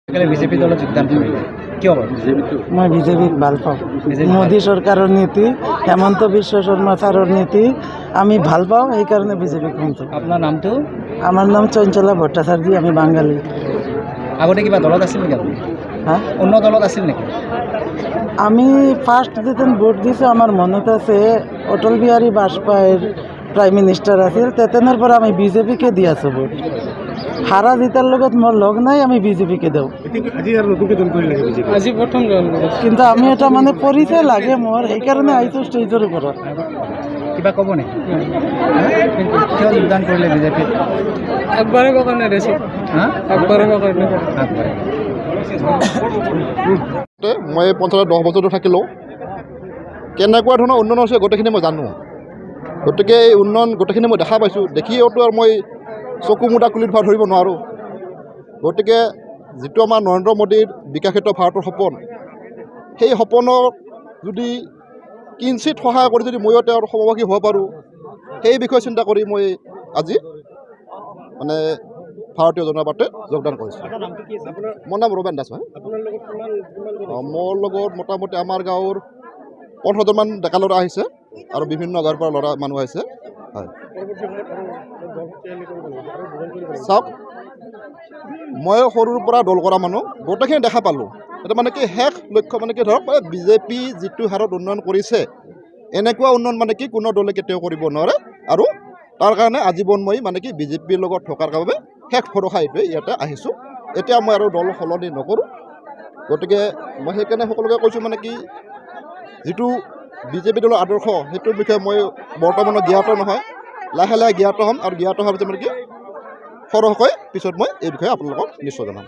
BJP দলত যোগদান কৰিলে কিয় বাৰু? মই বিজেপিক ভাল পাওঁ। মোদী চৰকাৰৰ নীতি, হেমন্ত বিশ্ব শৰ্মা ছাৰৰ নীতি আমি ভাল পাওঁ, সেইকাৰণে বিজেপিক শুনছোঁ। আপোনাৰ নামটো? আমার নাম চঞ্চলা ভট্টাচার্য, আমি বাঙালি। আগতে কিবা দলত আছিল নেকি আপুনি? হ্যাঁ, অন্য দলত আছিল নেকি? আমি ফার্স্ট যেদিন ভোট দিছোঁ আমার মনত আছে অটল বিহারী বাজপেয়ীর প্ৰাইম মিনিষ্টাৰ আছিল, তেতেনৰ পৰা আমি বিজেপিকে দি আছোঁ ভোট। হাৰা জিতাৰ লগত মোৰ লগ নাই, আমি বিজেপিকে দিওঁ। আজি প্ৰথম জইন কৰিছোঁ। কিন্তু আমি এটা মানে পৰিচয় লাগে মোৰ, সেইকাৰণে আহিছোঁ ষ্টেজৰ ওপৰত। কিবা ক'ব নেকি? কিয় যোগদান কৰিলে বিজেপিত? আগবাঢ়িব কাৰণে দিছোঁ। হা? আগবাঢ়িব কাৰণে। মই পঞ্চায়ত 10 বছৰটো থাকিলোঁ। কেনেকুৱা ধৰণৰ উন্নয়ন হৈছে গোটেইখিনি মই জানো। গতিকে এই উন্নয়ন গোটেইখিনি মই দেখা পাইছোঁ। দেখিওতো আৰু মই চকু মুদা কুলিত ভাৰ ধৰিব নোৱাৰোঁ। গতিকে যিটো আমাৰ নৰেন্দ্ৰ মোদীৰ বিকশিত ভাৰতৰ সপোন, সেই সপোনক যদি কিঞ্চিত সহায় কৰি যদি ময়ো তেওঁৰ সমভাগী হ'ব পাৰোঁ, সেই বিষয়ে চিন্তা কৰি মই আজি মানে ভাৰতীয় জনতা পাৰ্টীত যোগদান কৰিছোঁ। মোৰ নাম ৰূপেন দাস হয়। মোৰ লগত মোটামুটি আমাৰ গাঁৱৰ 15জনমান ডেকা ল'ৰা আহিছে আৰু বিভিন্ন গাঁৱৰ পৰা ল'ৰা মানুহ আহিছে। হয়, চাওক, মই সৰুৰ পৰা দল কৰা মানুহ, গোটেইখিনি দেখা পালোঁ। এটা মানে কি শেষ লক্ষ্য মানে কি ধৰক বিজেপি যিটো হাৰত উন্নয়ন কৰিছে, এনেকুৱা উন্নয়ন মানে কি কোনো দলে কেতিয়াও কৰিব নোৱাৰে। আৰু তাৰ কাৰণে আজীৱন মই মানে কি বিজেপিৰ লগত থকাৰ বাবে শেষ ভৰসা এইটোৱে ইয়াতে আহিছোঁ। এতিয়া মই আৰু দল সলনি নকৰোঁ। গতিকে মই সেইকাৰণে সকলোকে কৈছোঁ মানে কি যিটো বিজেপি দলৰ আদৰ্শ, সেইটোৰ বিষয়ে মই বৰ্তমানত জ্ঞাত নহয়, লাহে লাহে জ্ঞাত হ'ম আৰু জ্ঞাত হোৱাৰ পিছত মানে কি সৰহকৈ পিছত মই এই বিষয়ে আপোনালোকক নিশ্চয় জনাম।